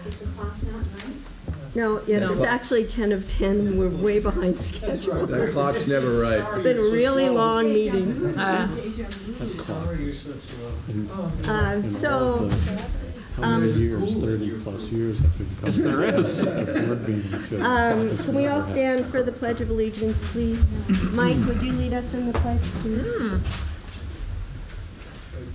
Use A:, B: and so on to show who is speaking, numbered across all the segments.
A: Is the clock not right?
B: No, yes, it's actually 10 of 10. We're way behind schedule.
C: That clock's never right.
B: It's been a really long meeting. So,
D: How many years? 30 plus years after you come.
E: Yes, there is.
B: can we all stand for the Pledge of Allegiance, please? Mike, would you lead us in the pledge, please?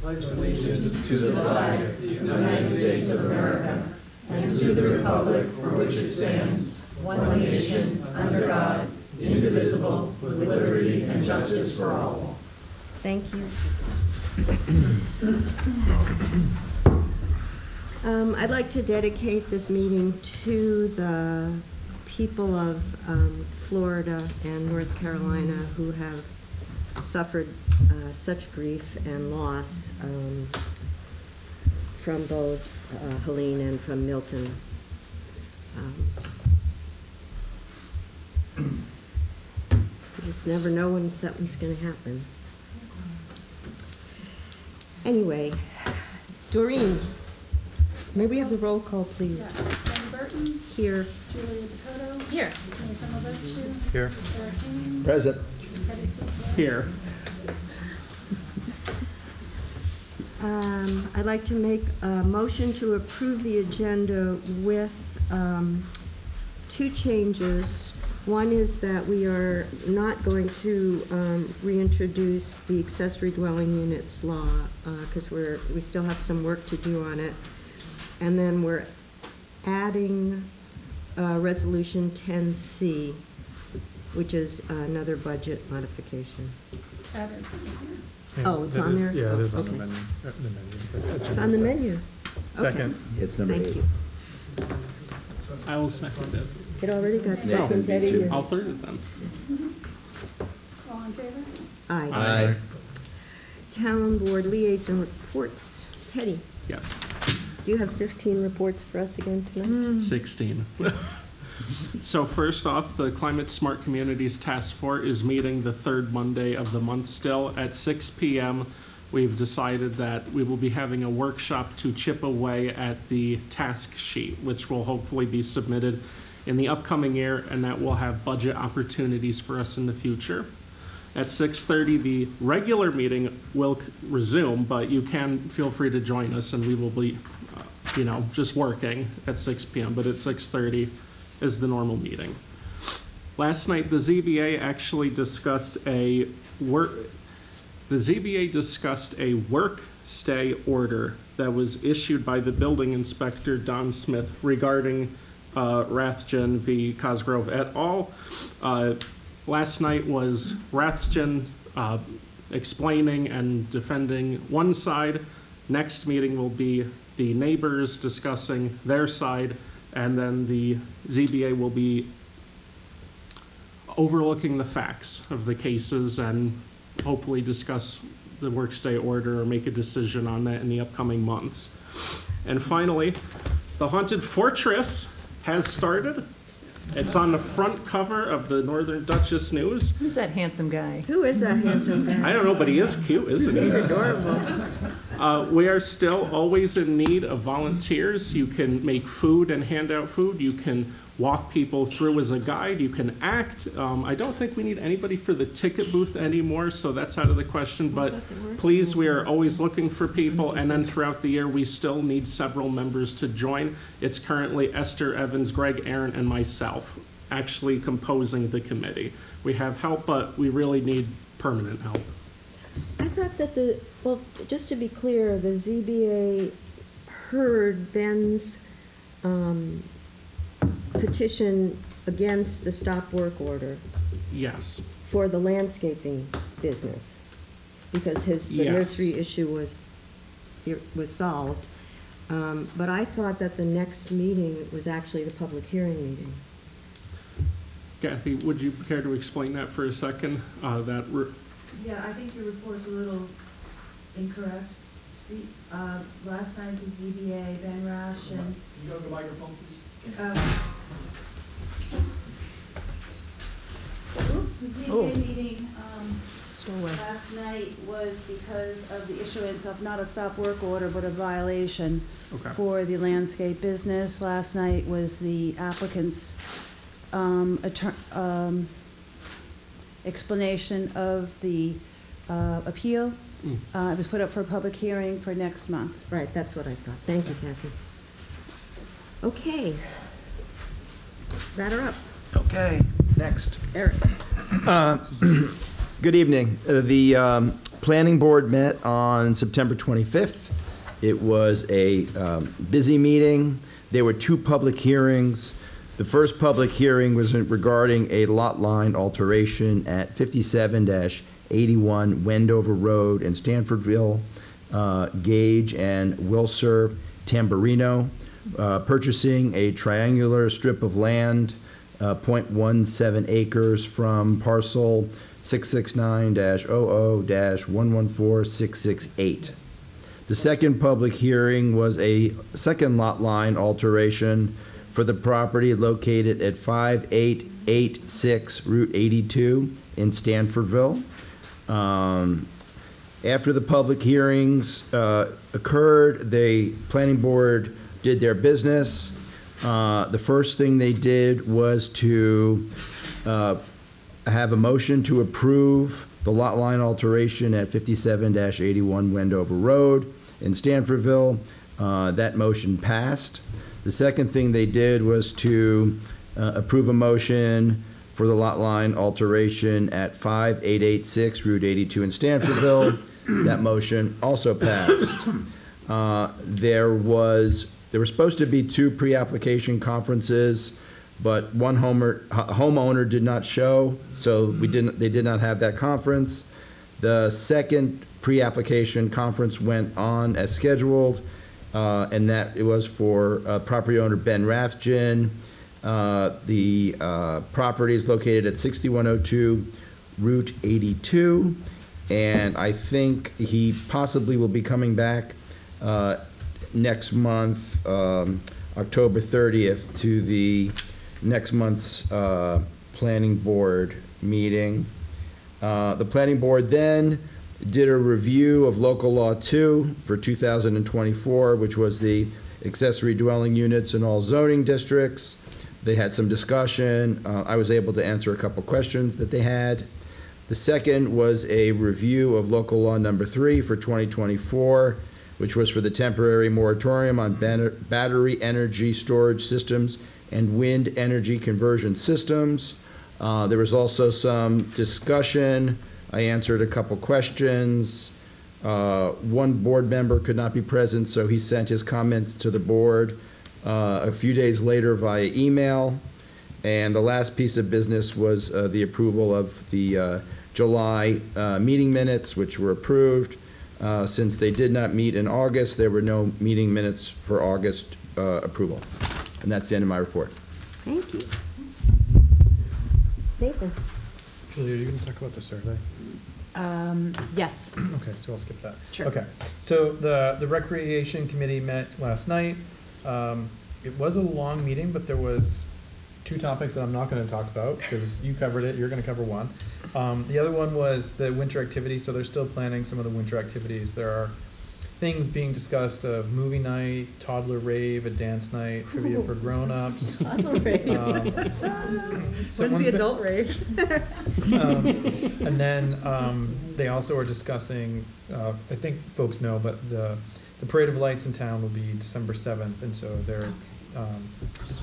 F: Allegiance to the flag of the United States of America and to the republic for which it stands, one nation, under God, indivisible, with liberty and justice for all.
B: Thank you. I'd like to dedicate this meeting to the people of Florida and North Carolina who have suffered such grief and loss from both Helene and from Milton. You just never know when something's going to happen. Anyway, Doreen, may we have the roll call, please?
A: Yes. Ben Burton.
B: Here.
A: Julia Dakota.
B: Here.
A: Nathan Virtue.
E: Here.
A: Eric Haynes.
C: Present.
A: Teddy Sinclair.
E: Here.
B: I'd like to make a motion to approve the agenda with two changes. One is that we are not going to reintroduce the accessory dwelling units law because we still have some work to do on it. And then we're adding Resolution 10C, which is another budget modification.
A: That is in here.
B: Oh, it's on there?
E: Yeah, it is on
B: Okay.
E: the menu.
B: It's on the menu.
E: Second.
B: Okay.
C: It's number
B: Thank
C: 8.
B: you.
E: I will second it.
B: It already got
C: Yeah,
B: second,
C: me
B: Teddy.
C: too.
E: I'll third it then.
A: All in favor?
B: Aye.
C: Aye.
B: Town Board Liaison Reports. Teddy,
E: Yes.
B: do you have 15 reports for us again tonight?
E: 16. So first off, the Climate Smart Communities Task Force is meeting the third Monday of the month still at 6 p.m. We've decided that we will be having a workshop to chip away at the task sheet, which will hopefully be submitted in the upcoming year, and that will have budget opportunities for us in the future. At 6:30, the regular meeting will resume, but you can feel free to join us, and we will be, just working at 6 p.m., but at 6:30 is the normal meeting. Last night, the ZBA actually discussed a work stay order that was issued by the building inspector, Don Smith, regarding Rathjen v. Cosgrove et al. Last night was Rathjen explaining and defending one side. Next meeting will be the neighbors discussing their side, and then the ZBA will be overlooking the facts of the cases and hopefully discuss the work stay order or make a decision on that in the upcoming months. And finally, the Haunted Fortress has started. It's on the front cover of the Northern Duchess News.
G: Who's that handsome guy?
B: Who is that handsome guy?
E: I don't know, but he is cute, isn't he?
B: He's adorable.
E: We are still always in need of volunteers. You can make food and hand out food. You can walk people through as a guide. You can act. I don't think we need anybody for the ticket booth anymore, so that's out of the question. But please, we are always looking for people. And then throughout the year, we still need several members to join. It's currently Esther Evans, Greg Aaron, and myself actually composing the committee. We have help, but we really need permanent help.
B: I thought that just to be clear, the ZBA heard Ben's petition against the stop work order
E: Yes.
B: for the landscaping business because the
E: Yes.
B: nursery issue was solved. But I thought that the next meeting was actually the public hearing meeting.
E: Kathy, would you care to explain that for a second?
H: Yeah, I think your report's a little incorrect. Last time the ZBA, Ben Rash and...
F: Can you go to the microphone, please?
H: The ZBA meeting Last night was because of the issuance of not a stop work order, but a violation
E: Okay.
H: for the landscape business. Last night was the applicant's explanation of the appeal. It was put up for a public hearing for next month.
B: Right, that's what I thought. Thank you, Kathy. Okay. Batter up.
C: Okay, next.
B: Eric.
C: Good evening. The planning board met on September 25th. It was a busy meeting. There were 2 public hearings. The first public hearing was regarding a lot line alteration at 57-81 Wendover Road in Stanfordville. Gage and Wilser Tamburino purchasing a triangular strip of land, 0.17 acres from parcel 669-00-114668. The second public hearing was a second lot line alteration for the property located at 5886 Route 82 in Stanfordville. After the public hearings occurred, the planning board did their business. The first thing they did was to have a motion to approve the lot line alteration at 57-81 Wendover Road in Stanfordville. That motion passed. The second thing they did was to approve a motion for the lot line alteration at 5886 Route 82 in Stanfordville. That motion also passed. There were supposed to be 2 pre-application conferences, but one homeowner did not show, so they did not have that conference. The second pre-application conference went on as scheduled, and that it was for property owner Ben Rathjen. The property is located at 6102 Route 82, and I think he possibly will be coming back next month, October 30th, to the next month's planning board meeting. The planning board then did a review of local law 2 for 2024, which was the accessory dwelling units in all zoning districts. They had some discussion. I was able to answer a couple questions that they had. The second was a review of local law number 3 for 2024, which was for the temporary moratorium on battery energy storage systems and wind energy conversion systems. There was also some discussion. I answered a couple questions. One board member could not be present, so he sent his comments to the board a few days later via email. And the last piece of business was the approval of the July meeting minutes, which were approved. Since they did not meet in August, there were no meeting minutes for August approval. And that's the end of my report.
B: Thank you. Nathan.
D: Julia, are you going to talk about the survey?
G: Yes.
D: Okay, so I'll skip that.
G: Sure.
D: Okay, so the Recreation Committee met last night. It was a long meeting, but there was 2 topics that I'm not going to talk about because you covered it. You're going to cover one. The other one was the winter activities. So they're still planning some of the winter activities. There are things being discussed of movie night, toddler rave, a dance night, trivia for grown-ups.
G: Toddler rave. When's the adult rave?
D: And then they also are discussing, I think folks know, but the Parade of Lights in town will be December 7th, and so they're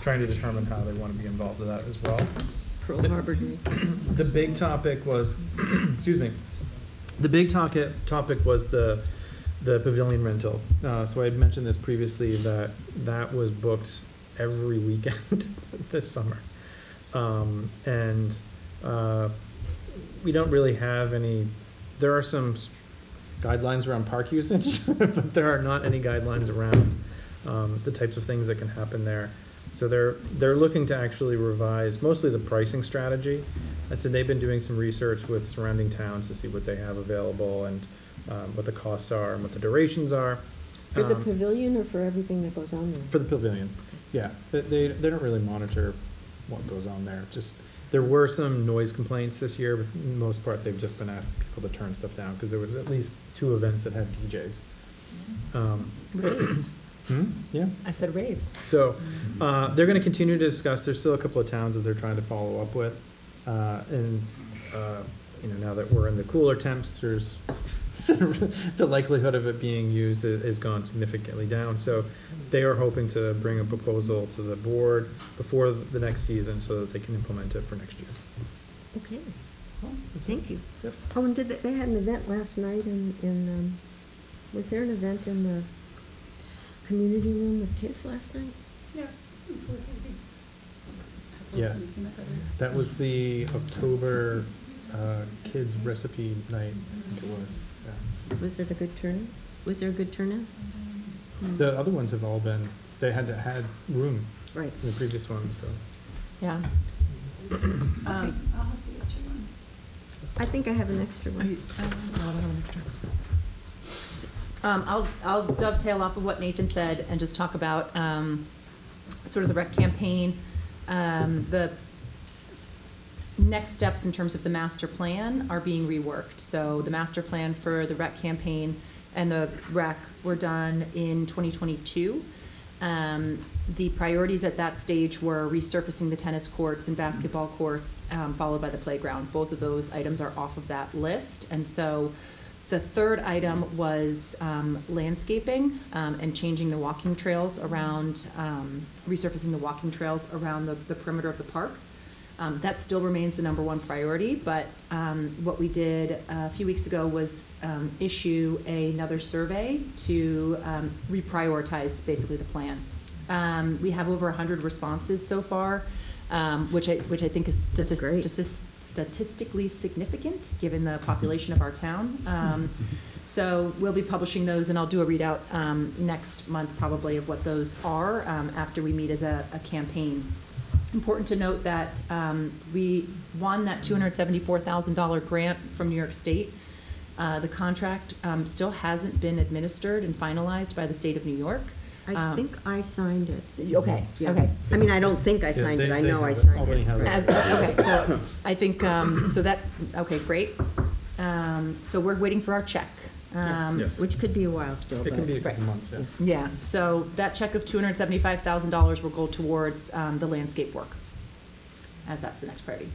D: trying to determine how they want to be involved with that as well.
B: Pearl Harbor Day.
D: The big topic was, excuse me, the big topic was the pavilion rental. So I had mentioned this previously, that was booked every weekend this summer. And we don't really have any, there are some guidelines around park usage, but there are not any guidelines around the types of things that can happen there. So they're looking to actually revise mostly the pricing strategy. And so they've been doing some research with surrounding towns to see what they have available and what the costs are and what the durations are.
B: For the pavilion or for everything that goes on there?
D: For the pavilion, yeah. They don't really monitor what goes on there. Just There were some noise complaints this year, but for the most part, they've just been asking people to turn stuff down, because there was at least 2 events that had DJs.
G: Raves.
D: Yeah.
G: I said raves.
D: So, they're gonna continue to discuss, there's still a couple of towns that they're trying to follow up with. You know, now that we're in the cooler temps, there's, the likelihood of it being used has gone significantly down. So they are hoping to bring a proposal to the board before the next season so that they can implement it for next year.
B: Okay, well, thank you.
D: Yep.
B: Oh, and they had an event last night was there an event in the community room with kids last night?
A: Yes.
D: Yes. That was the October kids recipe night, I think it was. Yeah.
B: Was there a good turnout? Was there a good turnout?
D: The other ones have all been, they had room
B: Right.
D: in the previous ones, so.
G: Yeah.
A: Okay, I'll have to get you one.
B: I think I have an extra one.
G: I'll dovetail off of what Nathan said and just talk about sort of the rec campaign. The next steps in terms of the master plan are being reworked. So the master plan for the rec campaign and the rec were done in 2022. The priorities at that stage were resurfacing the tennis courts and basketball courts, followed by the playground. Both of those items are off of that list. And so the third item was landscaping and changing the walking trails around, resurfacing the walking trails around the perimeter of the park. That still remains the #1 priority, but what we did a few weeks ago was issue another survey to reprioritize basically the plan. We have over 100 responses so far, which I think is statistically significant given the population of our town. So we'll be publishing those, and I'll do a readout next month probably of what those are after we meet as a campaign. Important to note that we won that $274,000 grant from New York State. The contract still hasn't been administered and finalized by the state of New York.
B: I think I signed it.
G: Okay,
B: Yeah.
G: okay.
B: I mean, I don't think I signed it, I know I
D: have it.
B: signed
D: Albany
B: it.
D: has it.
G: Okay, so I think, so that, okay, great. So we're waiting for our check.
D: Yes.
B: Which could be a while still,
D: It can be a
G: Right.
D: couple months, yeah.
G: Yeah, so that check of $275,000 will go towards the landscape work, as that's the next priority.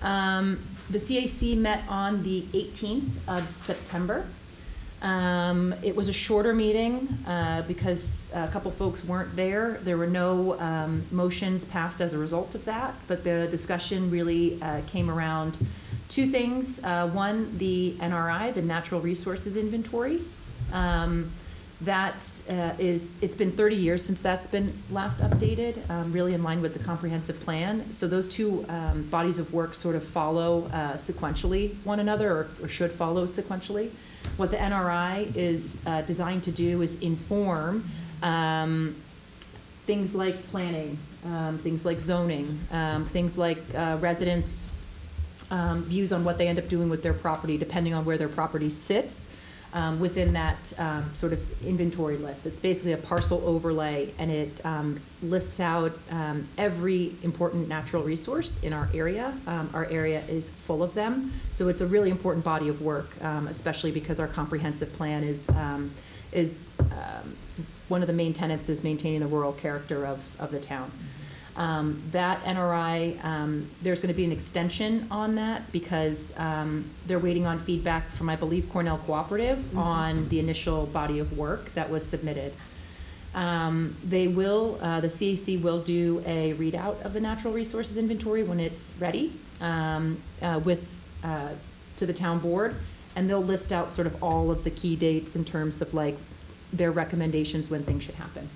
G: The CAC met on the 18th of September. It was a shorter meeting because a couple folks weren't there. There were no motions passed as a result of that, but the discussion really came around 2 things. One, the NRI, the Natural Resources Inventory. It's been 30 years since that's been last updated, really in line with the comprehensive plan. So those 2 bodies of work sort of follow sequentially one another, or should follow sequentially. What the NRI is designed to do is inform things like planning, things like zoning, things like residents' views on what they end up doing with their property, depending on where their property sits within that sort of inventory list. It's basically a parcel overlay, and it lists out every important natural resource in our area. Our area is full of them, so it's a really important body of work, especially because our comprehensive plan is one of the main tenets is maintaining the rural character of the town. That NRI, there's going to be an extension on that because they're waiting on feedback from, I believe, Cornell Cooperative on the initial body of work that was submitted. The CAC will do a readout of the natural resources inventory when it's ready to the town board, and they'll list out sort of all of the key dates in terms of like their recommendations when things should happen.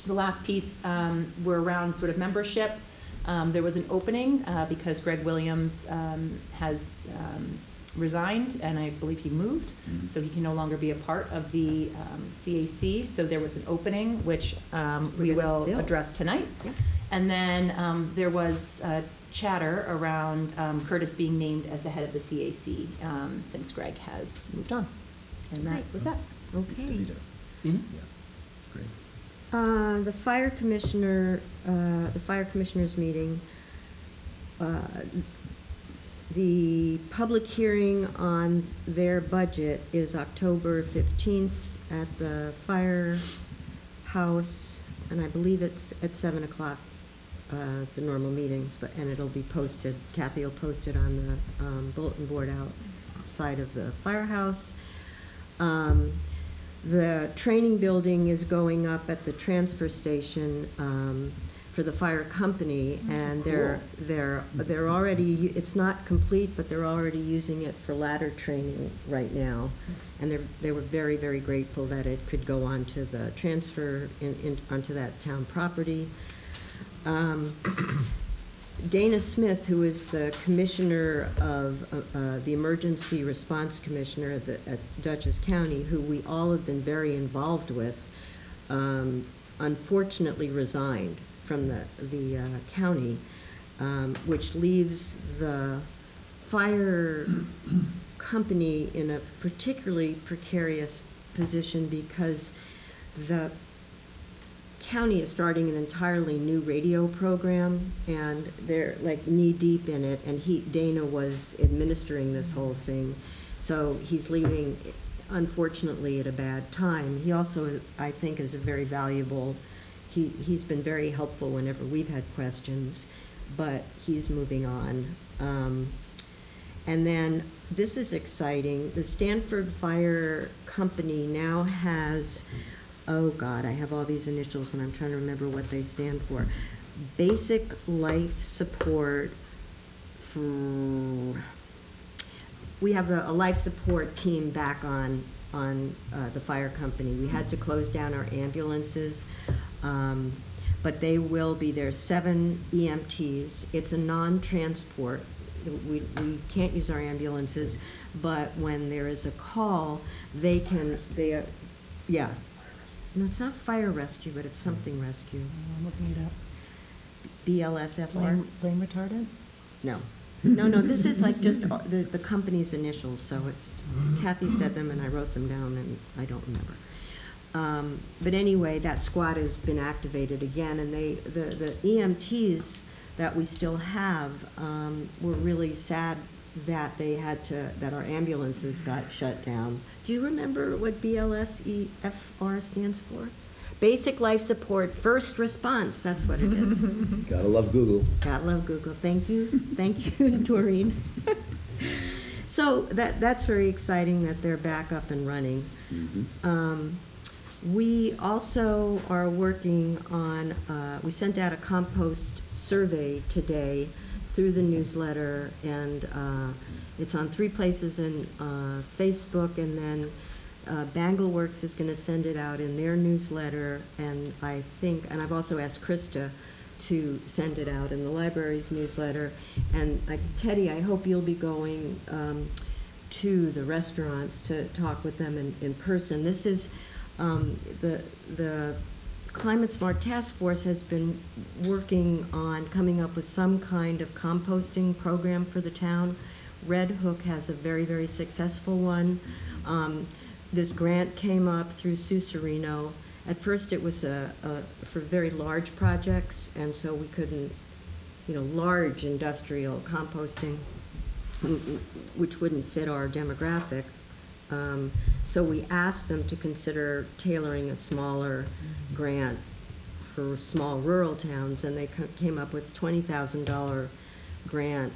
G: The last piece were around sort of membership. There was an opening because Greg Williams has resigned, and I believe he moved, so he can no longer be a part of the CAC. So there was an opening, which we will address tonight.
B: Yeah.
G: And then there was chatter around Curtis being named as the head of the CAC since Greg has moved on. And that was that.
B: Okay.
C: Yeah, great.
B: The fire commissioners meeting, The public hearing on their budget is October 15th at the firehouse, and I believe it's at 7 o'clock, the normal meetings, and it'll be posted. Kathy will post it on the bulletin board outside of the firehouse. The training building is going up at the transfer station for the fire company, and they're already, it's not complete, but they're already using it for ladder training right now. And they were very, very grateful that it could go on to the transfer onto that town property. Dana Smith, who is the commissioner of, the Emergency Response Commissioner at Dutchess County, who we all have been very involved with, unfortunately resigned from the county, which leaves the fire company in a particularly precarious position because the county is starting an entirely new radio program, and they're like knee-deep in it, and Dana was administering this whole thing, so he's leaving, unfortunately, at a bad time. He also, I think, is a very valuable, he's been very helpful whenever we've had questions, but he's moving on. And then, this is exciting, the Stanford Fire Company now has, oh God, I have all these initials and I'm trying to remember what they stand for. Basic life support for, we have a life support team back on the fire company. We had to close down our ambulances, but they will be there, 7 EMTs. It's a non-transport. We can't use our ambulances, but when there is a call, they are, yeah. No, it's not fire rescue, but it's something rescue.
G: I'm looking it up.
B: BLSFR?
G: Flame retardant?
B: No. No, this is like just the company's initials, so it's, Kathy said them and I wrote them down and I don't remember. But anyway, that squad has been activated again, and the EMTs that we still have were really sad that that our ambulances got shut down. Do you remember what BLSEFR stands for? Basic Life Support First Response, that's what it is.
C: Gotta love Google.
B: Gotta love Google. Thank you, Doreen. So that's very exciting that they're back up and running.
C: Mm-hmm.
B: We also are working on, we sent out a compost survey today through the newsletter, and it's on 3 places in Facebook, and then Bangleworks is going to send it out in their newsletter, and I think, and I've also asked Krista to send it out in the library's newsletter. And Teddy, I hope you'll be going to the restaurants to talk with them in person. This is the Climate Smart Task Force has been working on coming up with some kind of composting program for the town. Red Hook has a very, very successful one. This grant came up through Sue Serino. At first it was for very large projects, and so we couldn't, large industrial composting, which wouldn't fit our demographic. So we asked them to consider tailoring a smaller grant for small rural towns, and they came up with a $20,000 grant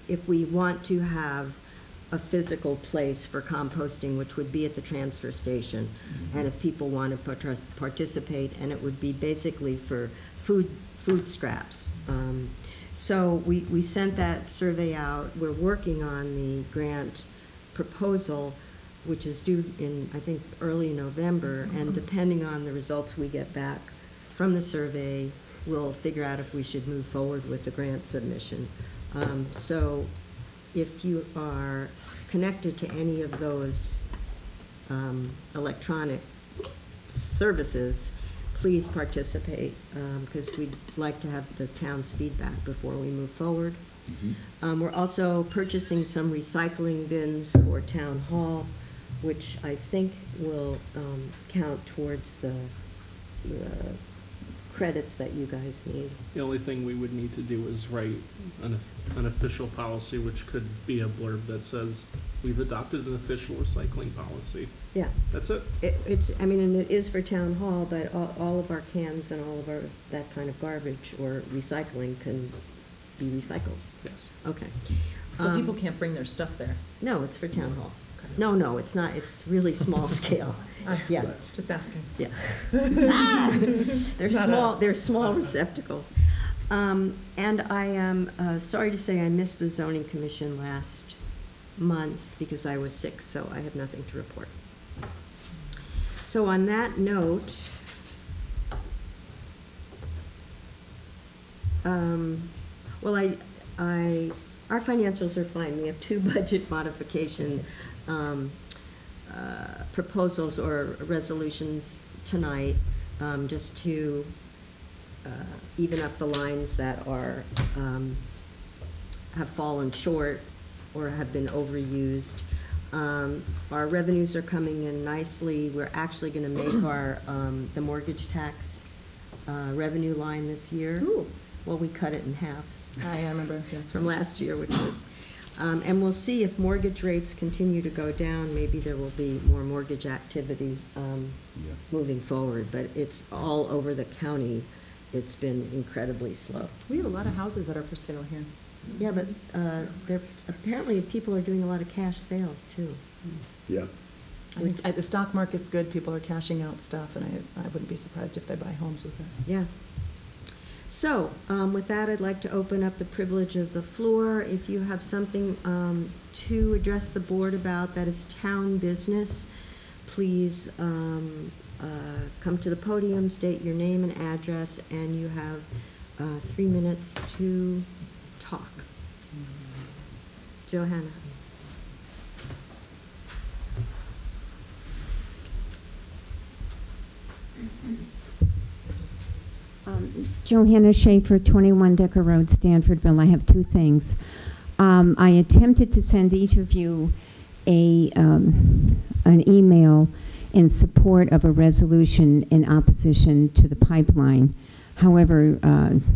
B: if we want to have a physical place for composting, which would be at the transfer station, and if people want to participate, and it would be basically for food scraps. So we sent that survey out. We're working on the grant proposal, which is due in, I think, early November, and depending on the results we get back from the survey, we'll figure out if we should move forward with the grant submission. So if you are connected to any of those electronic services, please participate, because we'd like to have the town's feedback before we move forward. Mm-hmm. We're also purchasing some recycling bins for Town Hall, which I think will count towards the credits that you guys need.
E: The only thing we would need to do is write an official policy, which could be a blurb that says, we've adopted an official recycling policy.
B: Yeah.
E: That's it.
B: It's, I mean, and it is for town hall, but all of our cans and all of our, that kind of garbage or recycling can be recycled.
E: Yes.
B: Okay.
G: But people can't bring their stuff there.
B: No, it's for town hall. No, it's not, it's really small scale. Yeah,
G: Just asking.
B: yeah.
G: Not
B: They're small receptacles. And I am sorry to say I missed the zoning commission last month because I was sick, so I have nothing to report. So on that note, well, our financials are fine. We have 2 budget modification proposals or resolutions tonight, just to even up the lines that are, have fallen short or have been overused. Our revenues are coming in nicely. We're actually going to make our, the mortgage tax revenue line this year.
G: Ooh.
B: Well, we cut it in half.
G: I remember.
B: From last year, which was, and we'll see if mortgage rates continue to go down, maybe there will be more mortgage activity moving forward, but it's all over the county. It's been incredibly slow.
G: We have a lot of houses that are for sale here.
B: Yeah, but apparently people are doing a lot of cash sales too.
C: Yeah.
G: I think the stock market's good, people are cashing out stuff, and I wouldn't be surprised if they buy homes with it.
B: Yeah. So, with that, I'd like to open up the privilege of the floor. If you have something to address the board about that is town business, please come to the podium, state your name and address, and you have 3 minutes to talk. Johanna.
I: Johanna Schaefer, 21 Decker Road, Stanfordville. I have 2 things. I attempted to send each of you an email in support of a resolution in opposition to the pipeline. However,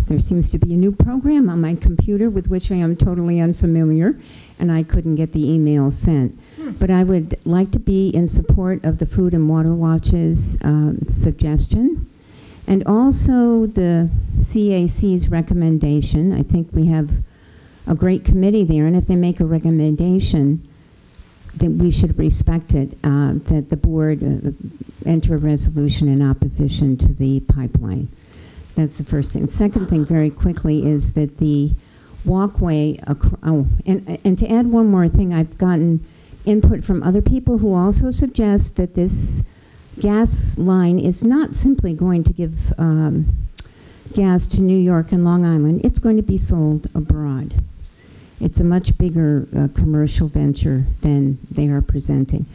I: there seems to be a new program on my computer with which I am totally unfamiliar, and I couldn't get the email sent. But I would like to be in support of the Food and Water Watch's suggestion, and also the CAC's recommendation. I think we have a great committee there, and if they make a recommendation, then we should respect it, that the board enter a resolution in opposition to the pipeline. That's the first thing. Second thing, very quickly, is that the walkway, and to add one more thing, I've gotten input from other people who also suggest that this gas line is not simply going to give gas to New York and Long Island. It's going to be sold abroad. It's a much bigger commercial venture than they are presenting.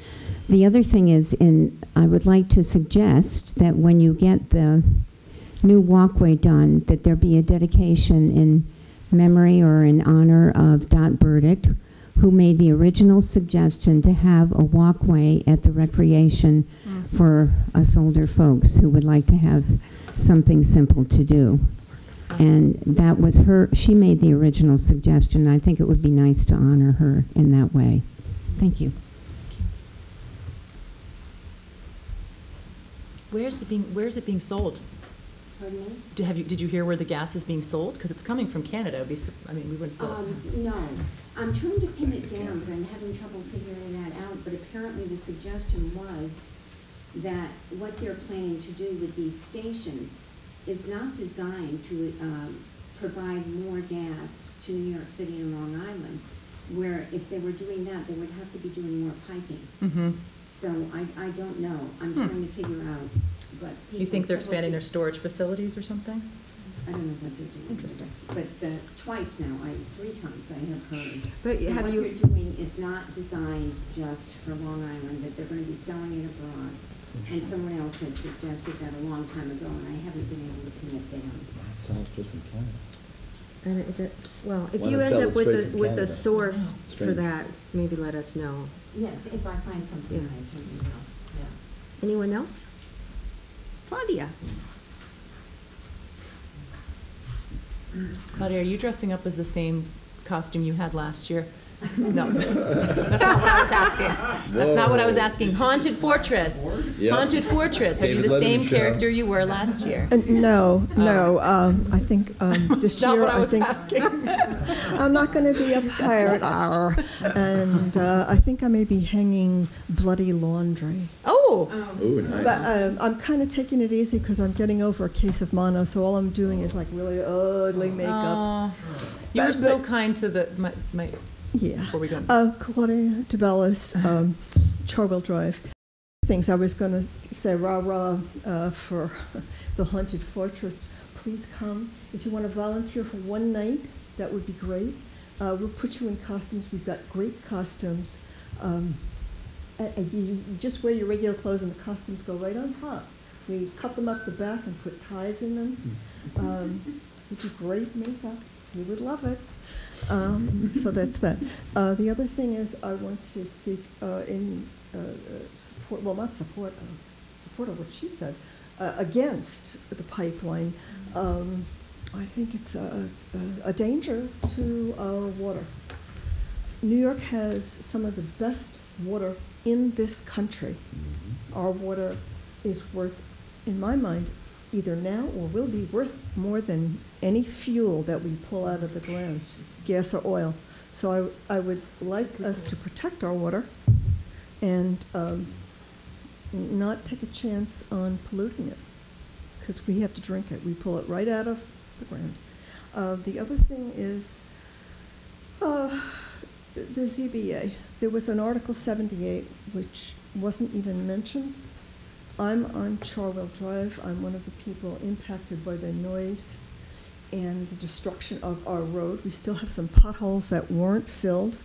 I: The other thing is, I would like to suggest that when you get the new walkway done, that there be a dedication in memory or in honor of Dot Burdick, who made the original suggestion to have a walkway at the recreation for us older folks who would like to have something simple to do. And that was she made the original suggestion. I think it would be nice to honor her in that way. Thank you.
G: Where's it being sold?
B: Pardon me?
G: Did you hear where the gas is being sold? Because it's coming from Canada. I mean, we wouldn't sell it.
J: No. I'm trying to pin it down, but I'm having trouble figuring that out. But apparently the suggestion was that what they're planning to do with these stations is not designed to provide more gas to New York City and Long Island, where if they were doing that, they would have to be doing more piping.
G: Mm-hmm.
J: So I don't know. I'm trying to figure out. But
G: You think they're expanding their storage facilities or something?
J: I don't know what they're doing.
G: Interesting.
J: But twice now, 3 times I have heard.
B: But
J: that
B: have
J: what
B: you?
J: they're doing is not designed just for Long Island, that they're going to be selling it abroad. And someone else had suggested that a long time ago, and I haven't been able to pin it down.
F: Sell it just from Canada.
B: Well, if
F: Why
B: you
F: not
B: end
F: sell
B: up
F: it
B: with
F: straight from
B: the
F: Canada?
B: source for
F: Strange.
B: that, maybe let us know.
J: Yes, if I find something,
B: Yeah.
J: I certainly will. Yeah.
B: Anyone else? Claudia.
G: Claudia, are you dressing up as the same costume you had last year? No, that's not what I was asking. That's not what I was asking. Haunted Fortress.
C: Yep.
G: Haunted Fortress. Are you
C: David
G: the
C: Letterman
G: same
C: show.
G: character you were last year?
K: No, I think this
G: Not
K: year,
G: what I
K: I
G: was
K: think
G: asking.
K: I'm not going to be a pirate, and I think I may be hanging bloody laundry.
G: Oh,
C: Ooh, nice.
K: But I'm kind of taking it easy because I'm getting over a case of mono, so all I'm doing is like really ugly makeup.
G: aw. You were so kind to my
K: Yeah.
G: before we go.
K: Claudia DeBellis, Charwell Drive. Things I was going to say, rah-rah, for the Haunted Fortress. Please come. If you want to volunteer for one night, that would be great. We'll put you in costumes. We've got great costumes. You just wear your regular clothes and the costumes go right on top. We cut them up the back and put ties in them. We do great makeup. You would love it. So that's that. The other thing is I want to speak in support, well, not support, support of what she said, against the pipeline. I think it's a danger to our water. New York has some of the best water in this country. Our water is worth, in my mind, either now or will be worth more than any fuel that we pull out of the ground, gas or oil. So I would like us to protect our water and not take a chance on polluting it, because we have to drink it. We pull it right out of the ground. The other thing is the ZBA. There was an Article 78 which wasn't even mentioned. I'm on Charwell Drive. I'm one of the people impacted by the noise and the destruction of our road. We still have some potholes that weren't filled,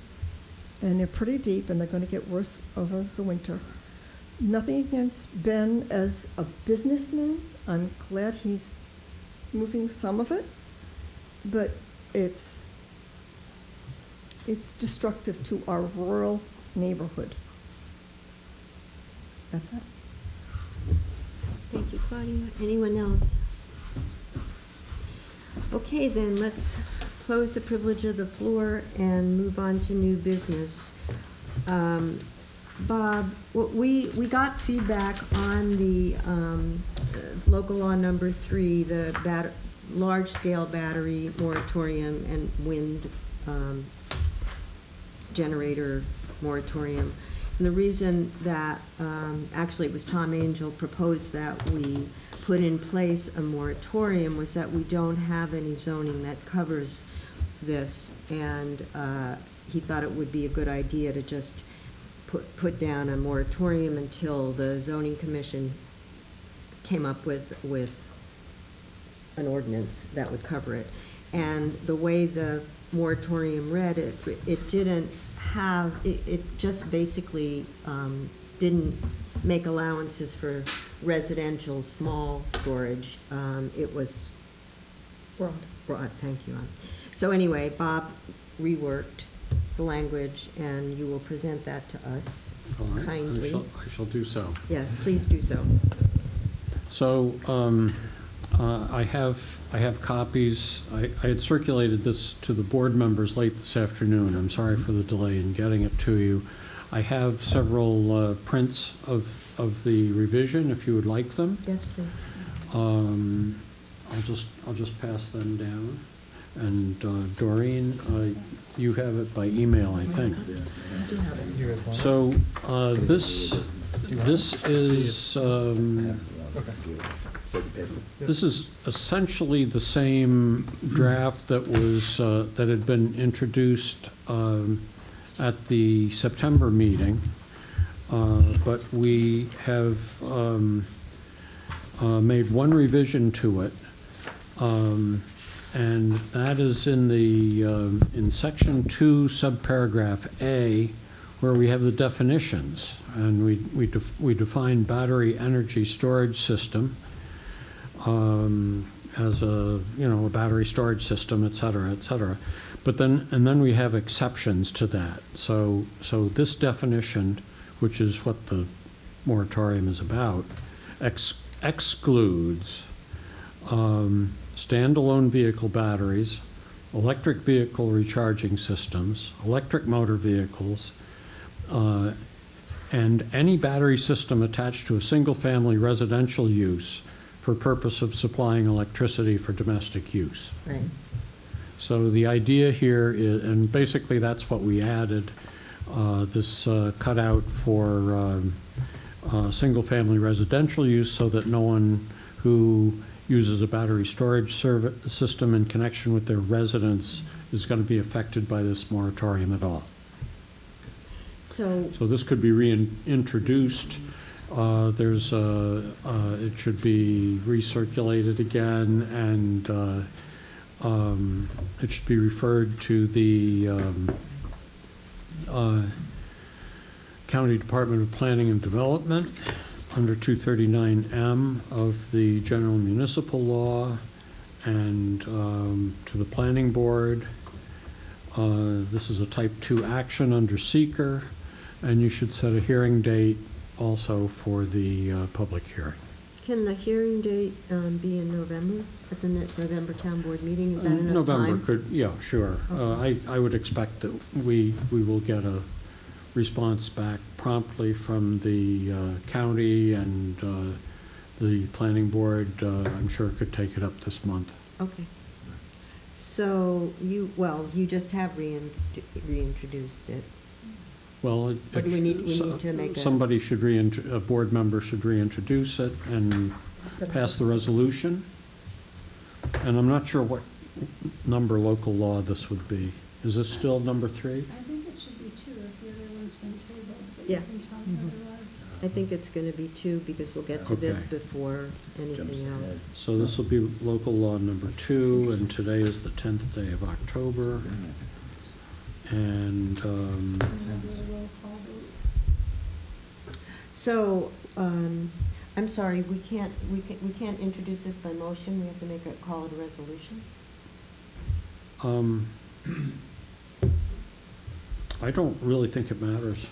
K: and they're pretty deep, and they're going to get worse over the winter. Nothing against Ben as a businessman. I'm glad he's moving some of it, but it's destructive to our rural neighborhood. That's that.
B: Thank you, Claudia. Anyone else? Okay, then let's close the privilege of the floor and move on to new business. Bob, we got feedback on the local law number 3, the large-scale battery moratorium and wind generator moratorium. And the reason that, actually it was Tom Angel proposed that we put in place a moratorium was that we don't have any zoning that covers this. And he thought it would be a good idea to just put down a moratorium until the zoning commission came up with an ordinance that would cover it. And the way the moratorium read, it didn't have, it just basically didn't make allowances for residential small storage. It was broad, thank you. So anyway, Bob reworked the language, and you will present that to us
L: All right,
B: kindly.
L: I shall do so.
B: Yes, please do so.
L: So I have copies. I had circulated this to the board members late this afternoon. I'm sorry for the delay in getting it to you. I have several prints of the revision, if you would like them.
B: Yes, please.
L: I'll just pass them down. And Doreen, you have it by email, I think.
B: I do have it.
L: So this is this is essentially the same draft that was that had been introduced at the September meeting, but we have made one revision to it. And that is in the in section 2, subparagraph A, where we have the definitions, and we define battery energy storage system as a battery storage system, et cetera, et cetera. But then we have exceptions to that. So this definition, which is what the moratorium is about, excludes standalone vehicle batteries, electric vehicle recharging systems, electric motor vehicles, and any battery system attached to a single-family residential use for purpose of supplying electricity for domestic use.
B: Right.
L: So the idea here is, and basically that's what we added, this cutout for single-family residential use, so that no one who uses a battery storage system in connection with their residence is going to be affected by this moratorium at all.
B: So,
L: So this could be reintroduced. It should be recirculated again, and it should be referred to the County Department of Planning and Development under 239M of the General Municipal Law, and to the Planning Board. This is a Type 2 action under seeker, and you should set a hearing date also for the public hearing.
B: can the hearing date be in November, at the November Town Board meeting? Is that enough time?
L: November could, yeah, sure. I would expect that we will get a response back promptly from the county, and the planning board, I'm sure, could take it up this month.
B: Okay. So you just have reintroduced it.
L: Well,
B: Or do we need to make a?
L: somebody should a board member should reintroduce it and pass the resolution. And I'm not sure what number local law this would be. Is this still number 3?
A: I think it should be 2 if the other one's been tabled, but
B: Yeah.
A: you can tell me otherwise.
B: I think it's going to be 2 because we'll get to this
L: Okay.
B: before anything else.
L: So this will be local law number 2, and today is the 10th day of October. And
A: And then do a roll call vote.
B: So, I'm sorry, we can't introduce this by motion, we have to call it a resolution?
L: I don't really think it matters.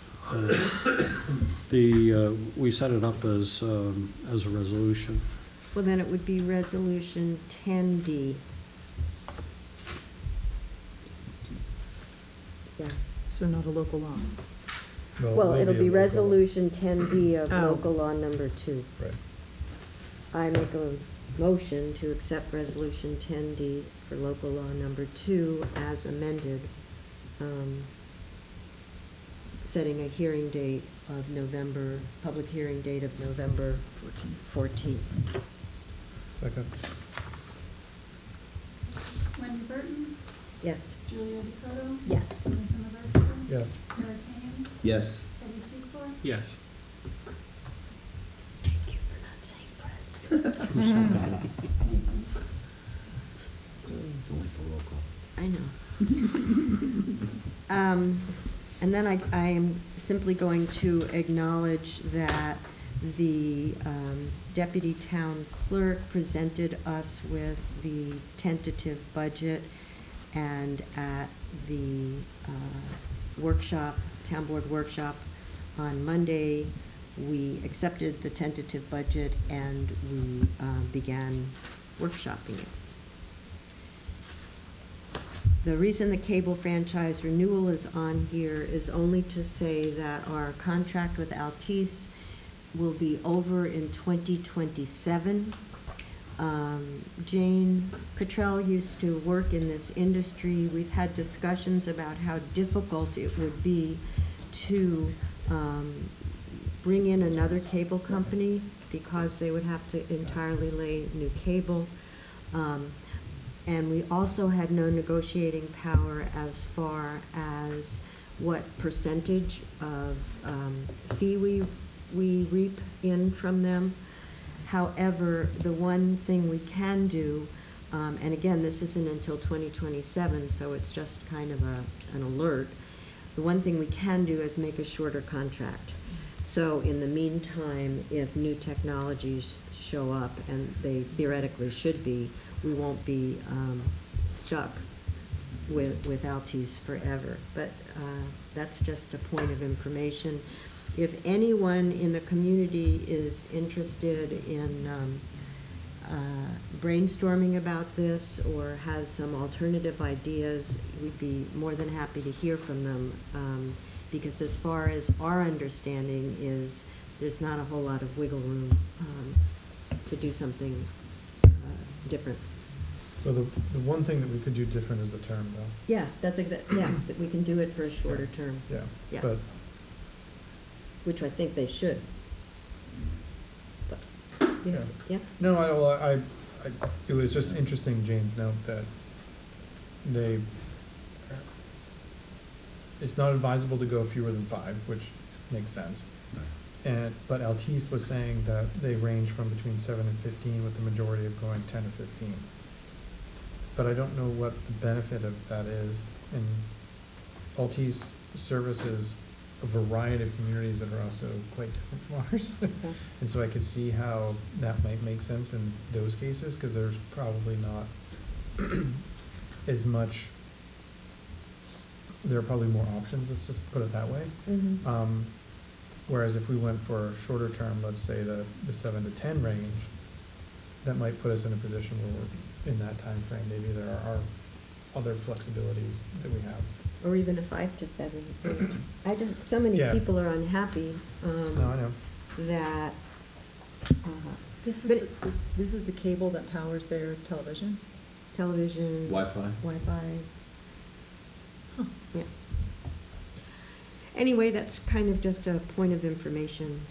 L: We set it up as a resolution.
B: Well, then it would be Resolution 10D. Yeah,
G: So not a local law.
B: well, it'll be
D: a local-
B: Resolution 10D of
G: Oh.
B: local law number 2.
D: Right.
B: I make a motion to accept Resolution 10D for local law number 2 as amended, setting a hearing date of November, public hearing date of November 14th.
D: Second.
A: Wendy Burton,
B: Yes.
A: Julia DeCoto,
G: Yes.
A: Nathan Laberge,
D: Yes.
A: Eric Haynes.
C: Yes.
A: Teddy Secord.
E: Yes.
B: Thank you for not saying president. I know. And then I am simply going to acknowledge that the deputy town clerk presented us with the tentative budget, and at the workshop, town board workshop on Monday, we accepted the tentative budget and we began workshopping it. The reason the cable franchise renewal is on here is only to say that our contract with Altice will be over in 2027. Jane Cottrell used to work in this industry. We've had discussions about how difficult it would be to bring in another cable company because they would have to entirely lay new cable. And we also had no negotiating power as far as what percentage of fee we reap in from them. However, the one thing we can do, and again, this isn't until 2027, so it's just kind of an alert. The one thing we can do is make a shorter contract. So in the meantime, if new technologies show up, and they theoretically should be, we won't be stuck with Altice forever. But that's just a point of information. If anyone in the community is interested in brainstorming about this or has some alternative ideas, we'd be more than happy to hear from them. Because as far as our understanding is, there's not a whole lot of wiggle room to do something different.
D: So the one thing that we could do different is the term, though.
B: Yeah, that's yeah, that we can do it for a shorter term.
D: Yeah.
B: Yeah.
D: But
B: Which I think they should. But, you know, yeah.
D: no, it was just interesting, Jane's note that it's not advisable to go fewer than 5, which makes sense. But Altice was saying that they range from between 7 and 15, with the majority of going 10 to 15. But I don't know what the benefit of that is. And Altice services a variety of communities that are also quite different from ours. And so I could see how that might make sense in those cases, because there's probably not as much, there are probably more options, let's just put it that way. Whereas if we went for a shorter term, let's say the 7 to 10 range, that might put us in a position where we're in that time frame. Maybe there are other flexibilities that we have.
B: Or even a 5 to 7. So many
D: Yeah.
B: people are unhappy
D: No, I know.
B: that,
G: This
B: But
G: is this is the cable that powers their television?
B: television.
C: Wi-Fi?
B: Wi-Fi.
G: Huh.
B: Yeah. Anyway, that's kind of just a point of information.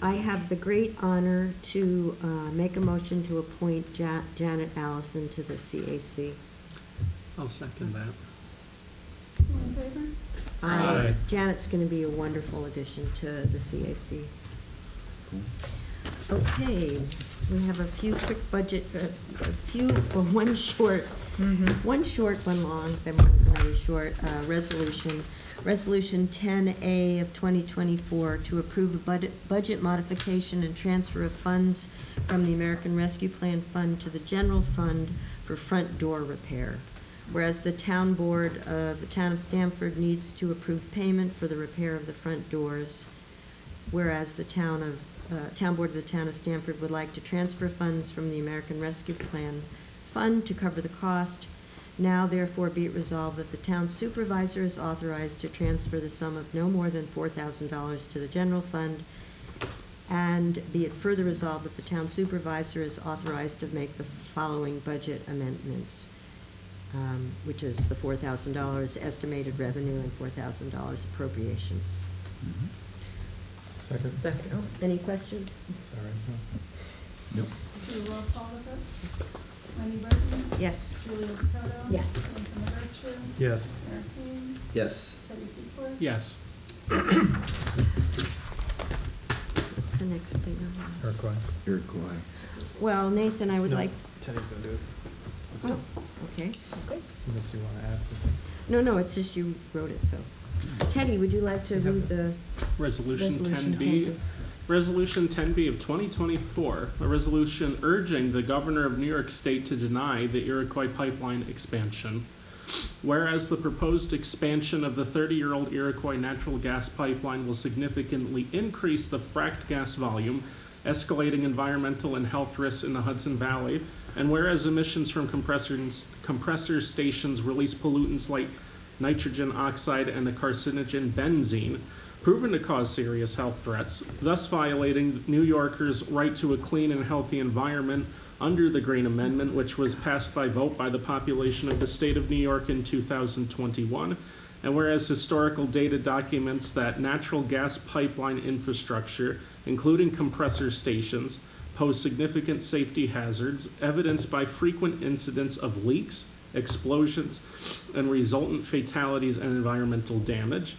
B: I have the great honor to make a motion to appoint Janet Allison to the CAC.
E: I'll second that.
A: All in favor?
D: Aye.
B: Janet's going to be a wonderful addition to the CAC. Okay, we have a few quick budget, one short, one long, then one very short resolution. Resolution 10A of 2024 to approve a budget modification and transfer of funds from the American Rescue Plan Fund to the general fund for front door repair. Whereas the town board of the town of Stanford needs to approve payment for the repair of the front doors. Whereas the town board of the town of Stanford would like to transfer funds from the American Rescue Plan Fund to cover the cost. Now therefore be it resolved that the town supervisor is authorized to transfer the sum of no more than $4,000 to the general fund. And be it further resolved that the town supervisor is authorized to make the following budget amendments, which is the $4,000 estimated revenue and $4,000 appropriations.
D: Second.
G: Second. Oh.
B: Any questions?
D: Sorry.
C: Nope.
A: Do a roll call of it? Wendy Burton?
B: Yes.
A: Julia Picato?
G: Yes.
A: Nathan McGurcher?
D: Yes.
A: Eric Haynes?
C: Yes.
A: Teddy Secord?
E: Yes.
B: What's the next thing on that?
D: Iroquois.
C: Iroquois.
B: Well, Nathan, I would
D: No,
B: like,
D: Teddy's gonna do it.
B: oh, okay.
D: Unless you wanna add something.
B: No, it's just you wrote it, so. Teddy, would you like to read the
E: Resolution
B: resolution
E: 10B. Resolution 10B of 2024, a resolution urging the governor of New York State to deny the Iroquois pipeline expansion. Whereas the proposed expansion of the 30-year-old Iroquois natural gas pipeline will significantly increase the fracked gas volume, escalating environmental and health risks in the Hudson Valley, and whereas emissions from compressor stations release pollutants like nitrogen oxide and the carcinogen benzene, proven to cause serious health threats, thus violating New Yorkers' right to a clean and healthy environment under the Green Amendment, which was passed by vote by the population of the state of New York in 2021. And whereas historical data documents that natural gas pipeline infrastructure, including compressor stations, pose significant safety hazards, evidenced by frequent incidents of leaks, explosions, and resultant fatalities and environmental damage.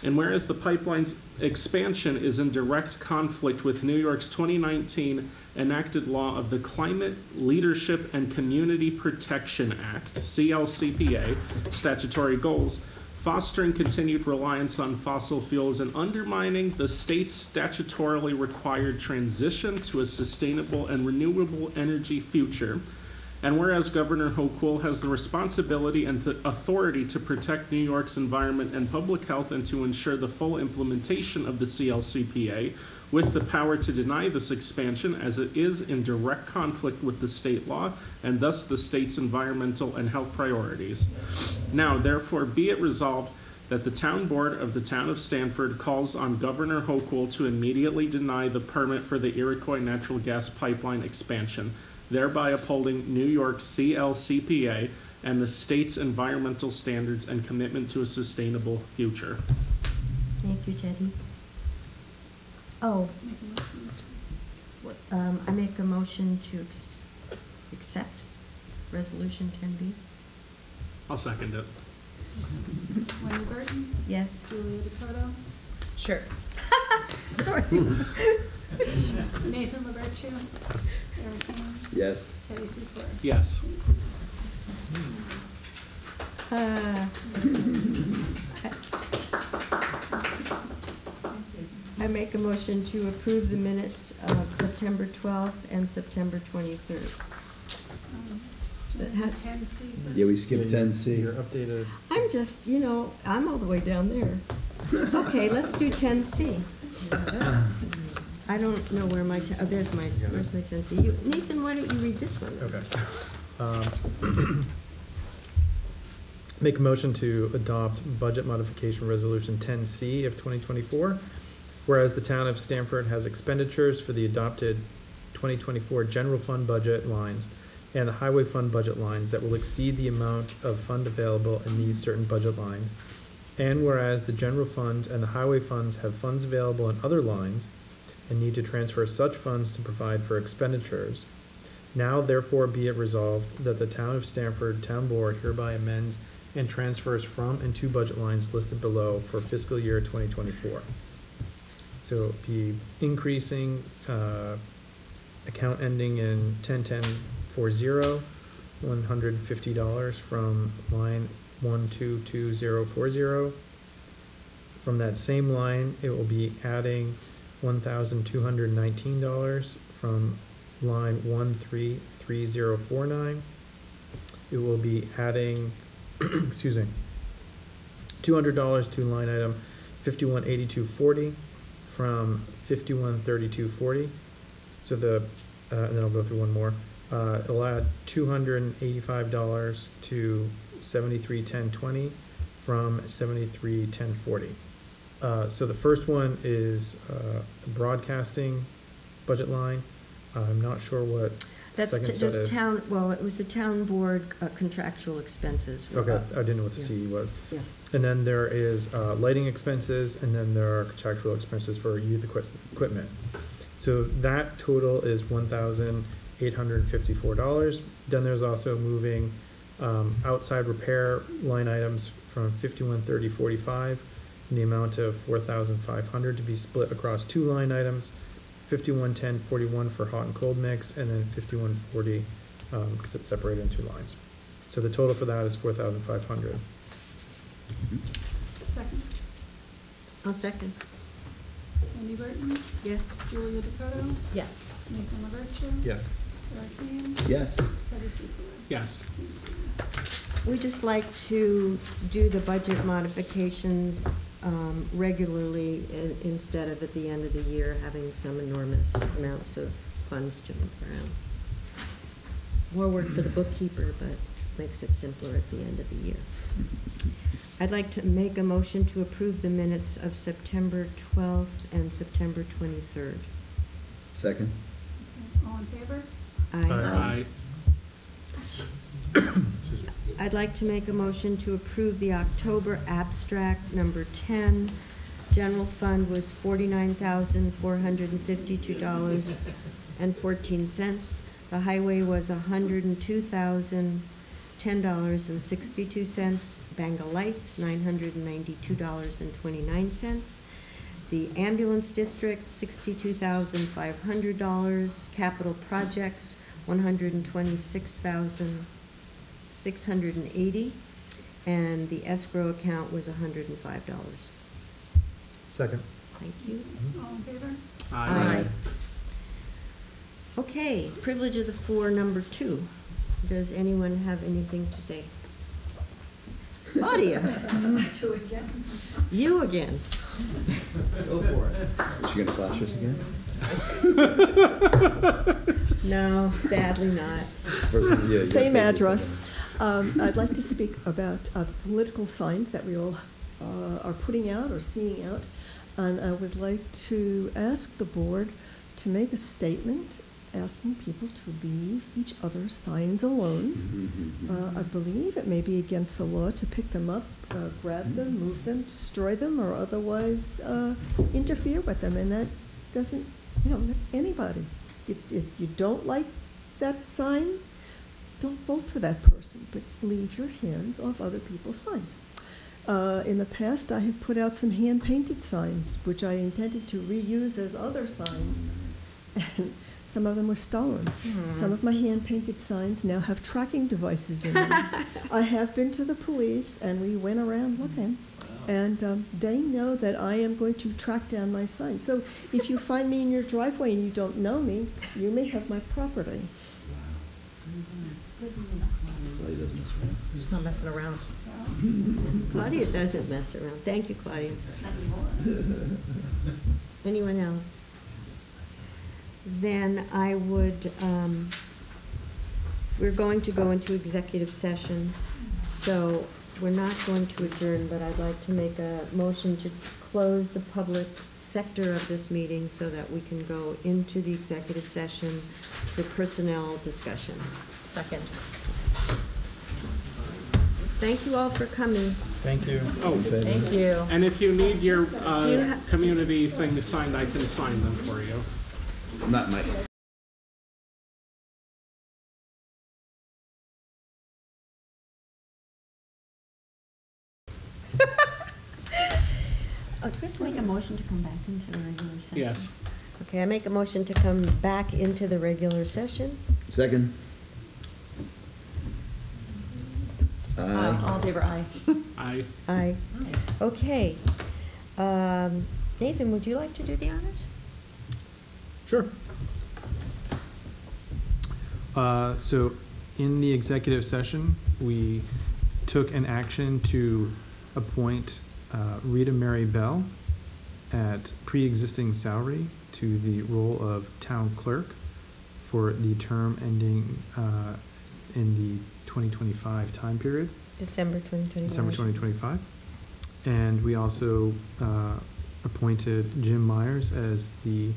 E: And whereas the pipeline's expansion is in direct conflict with New York's 2019 enacted law of the Climate Leadership and Community Protection Act, CLCPA, statutory goals, fostering continued reliance on fossil fuels and undermining the state's statutorily required transition to a sustainable and renewable energy future. And whereas Governor Hochul has the responsibility and the authority to protect New York's environment and public health and to ensure the full implementation of the CLCPA, with the power to deny this expansion as it is in direct conflict with the state law and thus the state's environmental and health priorities. Now, therefore, be it resolved that the town board of the town of Stanford calls on Governor Hochul to immediately deny the permit for the Iroquois natural gas pipeline expansion, thereby upholding New York's CLCPA and the state's environmental standards and commitment to a sustainable future.
B: Thank you, Teddy. Oh, I make a motion to accept Resolution 10B.
E: I'll second it.
A: Wendy Burton,
B: Yes.
A: Julia Dakota,
G: Sure.
B: Sorry.
A: Nathan Labertu, Eric Ames.
C: Yes.
A: Teddy Seaford.
E: Yes.
B: I make a motion to approve the minutes of September 12th and September 23rd. That had-
A: 10C.
C: Yeah, we skipped 10C.
D: Your updated.
B: I'm just, I'm all the way down there. Okay, let's do 10C. I don't know where my, where's my 10C? Nathan, why don't you read this one?
D: Okay. Make a motion to adopt Budget Modification Resolution 10C of 2024, whereas the town of Stanford has expenditures for the adopted 2024 general fund budget lines and the highway fund budget lines that will exceed the amount of fund available in these certain budget lines. And whereas the general fund and the highway funds have funds available in other lines and need to transfer such funds to provide for expenditures, now therefore be it resolved that the town of Stanford Town Board hereby amends and transfers from and to budget lines listed below for fiscal year 2024. So be increasing account ending in 101040, $150 from line 122040. From that same line, it will be adding $1,219 from line 133049. It will be adding, excuse me, $200 to line item 518240 from 513240. So and then I'll go through one more. It'll add $285 to 731020 from 731040. So the first one is the broadcasting budget line. I'm not sure what
B: That's
D: second set
B: just
D: is.
B: it was the town board contractual expenses.
D: Okay, I didn't know what the
B: Yeah.
D: CE was.
B: Yeah.
D: And then there is lighting expenses, and then there are contractual expenses for youth equipment. So that total is $1,854. Then there's also moving outside repair line items from 513045 in the amount of $4,500 to be split across two line items, 511041 for hot and cold mix, and then 5140 because it's separated in two lines. So the total for that is $4,500.
A: Second.
B: I'll second.
A: Wendy Burton,
B: Yes.
A: Julia Dakota,
G: Yes.
A: Nathan Labertu,
D: Yes.
A: Eric Ames.
C: Yes.
A: Teddy Seaford.
E: Yes.
B: We just like to do the budget modifications regularly instead of at the end of the year having some enormous amounts of funds to move around. More work for the bookkeeper, but makes it simpler at the end of the year. I'd like to make a motion to approve the minutes of September 12th and September 23rd.
C: Second.
A: All in favor?
E: Aye.
B: I'd like to make a motion to approve the October abstract number 10. General fund was $49,452.14. The highway was $102,010.62. Bangor Lights, $992.29. The ambulance district, $62,500. Capital projects, $126,680, and the escrow account was $105.
D: Second.
B: Thank you.
A: All in favor?
B: Aye. Okay, privilege of the floor number 2. Does anyone have anything to say? Claudia,
H: To again.
B: you again.
C: Go for it. Is she gonna flash us again?
B: No, sadly not.
K: Same address. I'd like to speak about political signs that we all are putting out or seeing out. And I would like to ask the board to make a statement asking people to leave each other's signs alone. I believe it may be against the law to pick them up, grab them, move them, destroy them, or otherwise interfere with them. And that doesn't, anybody. If you don't like that sign, don't vote for that person, but leave your hands off other people's signs. In the past, I have put out some hand-painted signs, which I intended to reuse as other signs, and some of them were stolen. Some of my hand-painted signs now have tracking devices in them. I have been to the police, and we went around looking, and they know that I am going to track down my signs. So if you find me in your driveway and you don't know me, you may have my property.
G: She's not messing around.
B: Claudia doesn't mess around. Thank you, Claudia. Anyone else? Then I would, we're going to go into executive session, so we're not going to adjourn, but I'd like to make a motion to close the public sector of this meeting so that we can go into the executive session for personnel discussion.
G: Second.
B: Thank you all for coming.
D: Thank you.
E: Oh,
G: Thank you.
E: and if you need your
B: Do you ha-
E: community thing signed, I can sign them for you.
C: Not my.
I: Do we have to make a motion to come back into the regular session?
E: Yes.
B: Okay, I make a motion to come back into the regular session.
C: Second.
G: All in favor, aye.
E: I.
B: Aye. Okay. Nathan, would you like to do the honors?
D: Sure. So in the executive session, we took an action to appoint Rita Mary Bell at pre-existing salary to the role of town clerk for the term ending in the 2025 time period.
B: December 2025.
D: December 2025. And we also appointed Jim Myers as the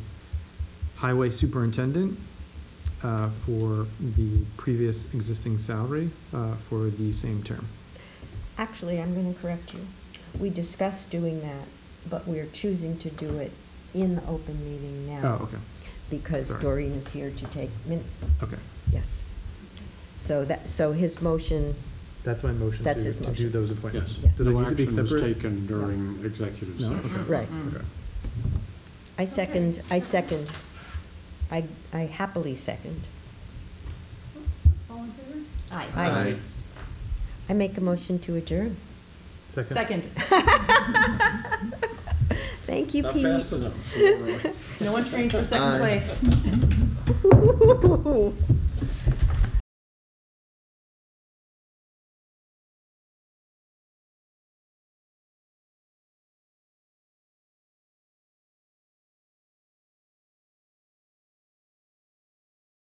D: highway superintendent for the previous existing salary for the same term.
B: Actually, I'm going to correct you. We discussed doing that, but we're choosing to do it in the open meeting now.
D: Oh, okay.
B: Because
D: Sorry.
B: Doreen is here to take minutes.
D: Okay.
B: Yes. So his motion,
D: That's my motion
B: That's
D: to
B: his
D: do
B: motion.
D: those appointments.
B: Yes.
D: Do they
L: No
D: need to be
L: action was
D: separate?
L: taken during executive
D: No?
L: session.
D: Okay.
B: right.
D: Okay.
B: I second. I happily second.
A: All in favor?
G: Aye.
B: Aye. I make a motion to adjourn.
D: Second.
G: Second.
L: Thank
B: you,
L: Not
B: Pete.
L: fast enough.
G: No one trained for second
C: Aye.
G: place.
B: Pete.